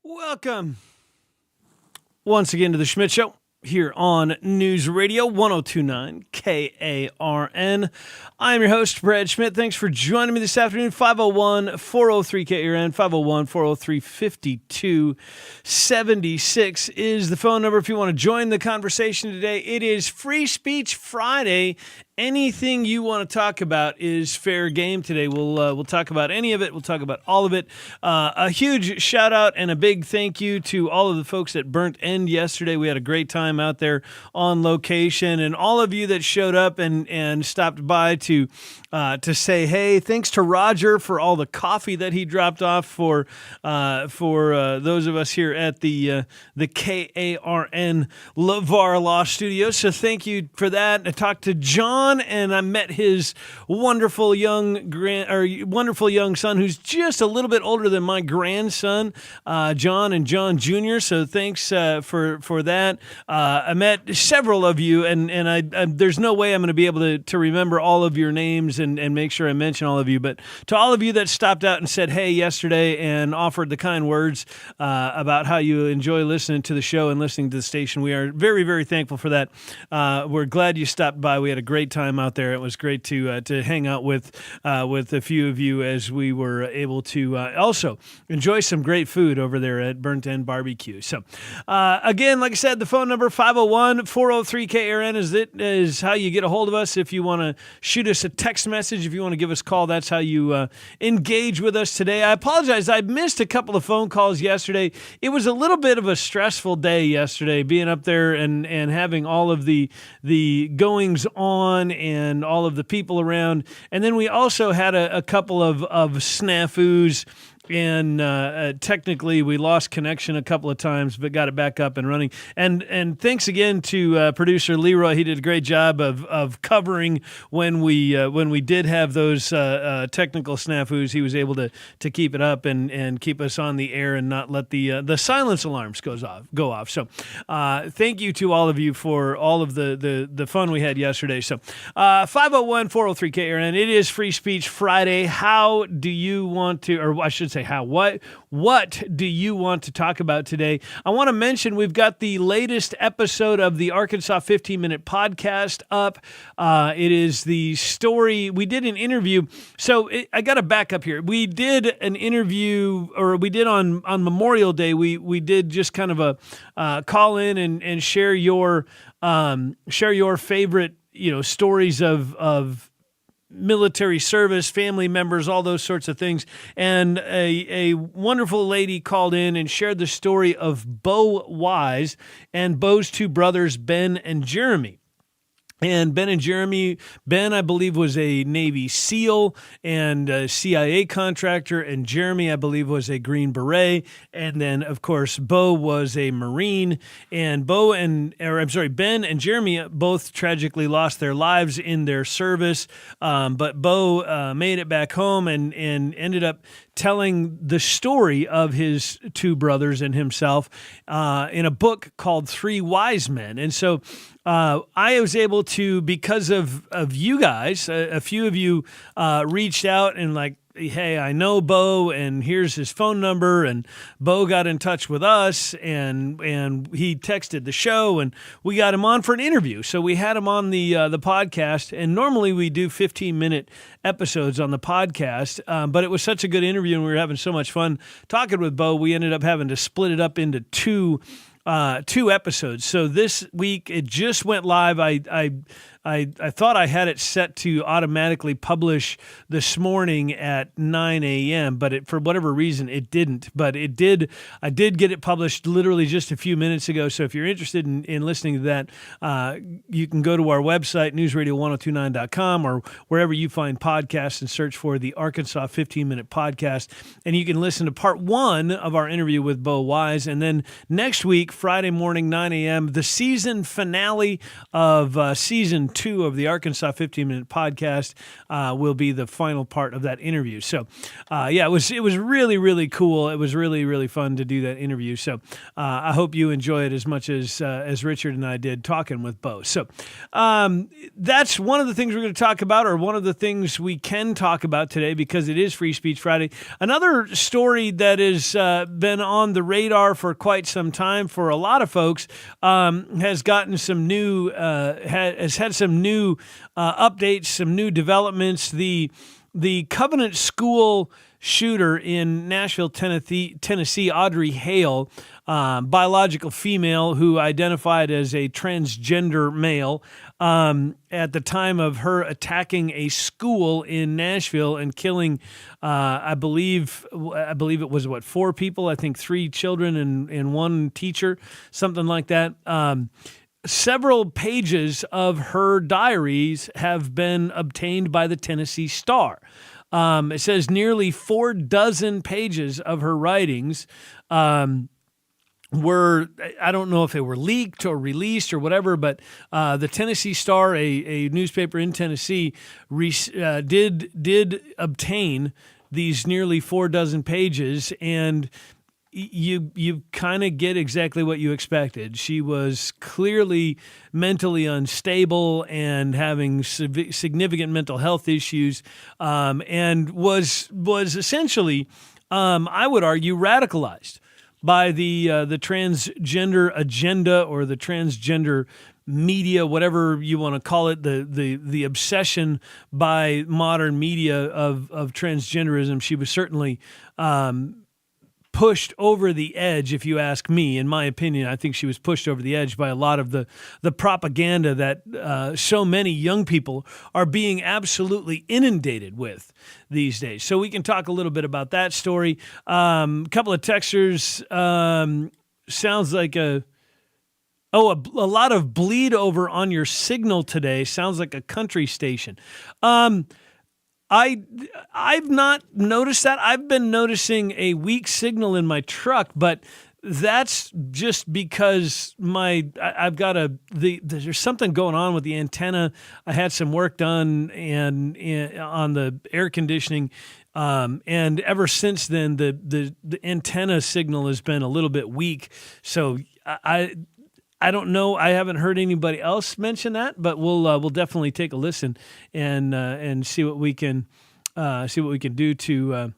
Welcome once again to the Schmidt Show here on News Radio 1029 KARN. I am your host, Brad Schmidt. Thanks for joining me this afternoon. 501-403-KARN, 501-403-5276 is the phone number if you want to join the conversation today. It is Free Speech Friday. Anything you want to talk about is fair game today. We'll talk about any of it. We'll talk about all of it. A huge shout out and a big thank you to all of the folks at Burnt End yesterday. We had a great time out there on location, and all of you that showed up and stopped by to say hey. Thanks to Roger for all the coffee that he dropped off for those of us here at the KARN LeVar Law Studios. So thank you for that. I talked to John, and I met his wonderful young son, who's just a little bit older than my grandson, John and John Jr. So thanks for that. I met several of you, and I there's no way I'm going to be able to remember all of your names and make sure I mention all of you. But to all of you that stopped out and said hey yesterday and offered the kind words about how you enjoy listening to the show and listening to the station, we are very, very thankful for that. We're glad you stopped by. We had a great time out there. It was great to hang out with a few of you as we were able to also enjoy some great food over there at Burnt End Barbecue. So again, like I said, the phone number 501-403-KARN is how you get a hold of us. If you want to shoot us a text message, if you want to give us a call, that's how you engage with us today. I apologize. I missed a couple of phone calls yesterday. It was a little bit of a stressful day yesterday, being up there and having all of the goings on and all of the people around. And then we also had a couple of snafus. And technically, we lost connection a couple of times, but got it back up and running. And thanks again to producer Leroy. He did a great job of covering when we did have those technical snafus. He was able to keep it up and keep us on the air and not let the silence alarms go off. So thank you to all of you for all of the fun we had yesterday. So 501-403-KARN. It is Free Speech Friday. How do you want to, or I should say how, what do you want to talk about today? I want to mention we've got the latest episode of the Arkansas 15-minute podcast up. It is the story. We did an interview. So I got to back up here. We did an interview, or we did on Memorial Day. We did just kind of a call in and share your favorite, stories of military service, family members, all those sorts of things. And a wonderful lady called in and shared the story of Bo Wise and Bo's two brothers, Ben and Jeremy. And Ben and Jeremy, Ben, I believe, was a Navy SEAL and a CIA contractor, and Jeremy, I believe, was a Green Beret. And then, of course, Bo was a Marine. And Ben and Jeremy both tragically lost their lives in their service. But Bo made it back home and ended up telling the story of his two brothers and himself in a book called Three Wise Men. And so I was able to, because of you guys, a few of you reached out and like, hey, I know Bo, and here's his phone number, and Bo got in touch with us, and he texted the show, and we got him on for an interview. So we had him on the podcast, and normally we do 15-minute episodes on the podcast, but it was such a good interview, and we were having so much fun talking with Bo, we ended up having to split it up into two episodes. So this week it just went live. I thought I had it set to automatically publish this morning at 9 a.m., but for whatever reason, it didn't. But it did. I did get it published literally just a few minutes ago. So if you're interested in listening to that, you can go to our website, newsradio1029.com, or wherever you find podcasts and search for the Arkansas 15-minute podcast. And you can listen to part one of our interview with Bo Wise. And then next week, Friday morning, 9 a.m., the season finale of season 2 of the Arkansas 15-minute podcast will be the final part of that interview. So, it was really, really cool. It was really, really fun to do that interview. So, I hope you enjoy it as much as Richard and I did talking with Bo. So, that's one of the things we're going to talk about, or one of the things we can talk about today, because it is Free Speech Friday. Another story that has been on the radar for quite some time for a lot of folks has gotten some new, has had some new updates, some new developments. The Covenant School shooter in Nashville, Tennessee, Audrey Hale, biological female who identified as a transgender male, at the time of her attacking a school in Nashville and killing, I believe it was 4 people. I think 3 children and 1 teacher, something like that. Several pages of her diaries have been obtained by the Tennessee Star. It says nearly 4 dozen pages of her writings were, I don't know if they were leaked or released or whatever, but the Tennessee Star, a newspaper in Tennessee, did obtain these nearly 4 dozen pages, and you kind of get exactly what you expected. She was clearly mentally unstable and having significant mental health issues, and was essentially, I would argue, radicalized by the transgender agenda, or the transgender media, whatever you want to call it, the obsession by modern media of transgenderism. She was certainly pushed over the edge, if you ask me. In my opinion, I think she was pushed over the edge by a lot of the propaganda that so many young people are being absolutely inundated with these days. So we can talk a little bit about that story. Couple of texters, sounds like a lot of bleed over on your signal today. Sounds like a country station. I've not noticed that. I've been noticing a weak signal in my truck, but that's just because I've got there's something going on with the antenna. I had some work done on the air conditioning, and ever since then the antenna signal has been a little bit weak. So I don't know. I haven't heard anybody else mention that, but we'll definitely take a listen and see what we can do to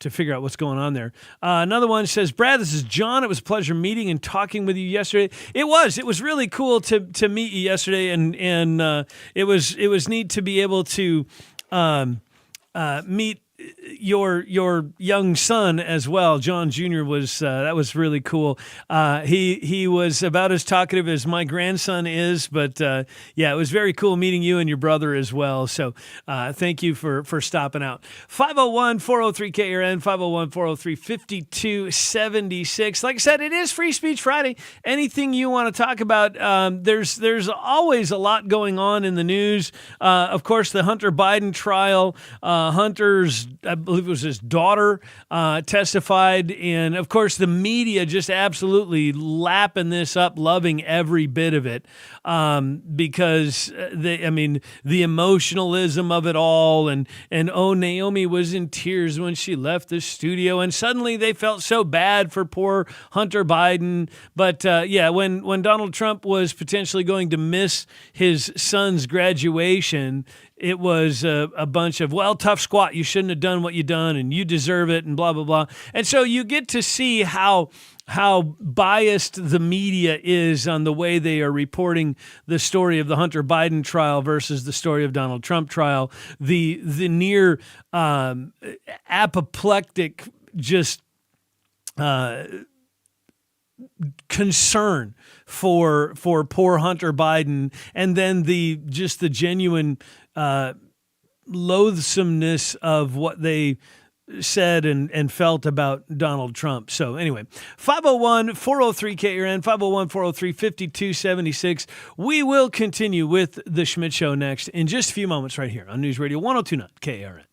figure out what's going on there. Another one says, Brad, this is John. It was a pleasure meeting and talking with you yesterday. It was really cool to meet you yesterday, and it was neat to be able to meet your young son as well. John Jr. was that was really cool. He was about as talkative as my grandson is, but it was very cool meeting you and your brother as well. So thank you for stopping out. 501-403-KRN, 501-403-5276. Like I said, it is Free Speech Friday. Anything you want to talk about, there's always a lot going on in the news. Of course, the Hunter Biden trial, Hunter's, I believe it was his daughter, testified. And of course, the media just absolutely lapping this up, loving every bit of it, because the emotionalism of it all. And Naomi was in tears when she left the studio, and suddenly they felt so bad for poor Hunter Biden. But when Donald Trump was potentially going to miss his son's graduation, it was a bunch of, well, tough squat, you shouldn't have done what you done, and you deserve it, and blah, blah, blah. And so you get to see how biased the media is on the way they are reporting the story of the Hunter Biden trial versus the story of Donald Trump trial. The near apoplectic just concern for poor Hunter Biden, and then the genuine loathsomeness of what they said and felt about Donald Trump. So anyway, 501-403-KRN, 501-403-5276. We will continue with The Schmidt Show next in just a few moments right here on News Radio 102.9 KRN.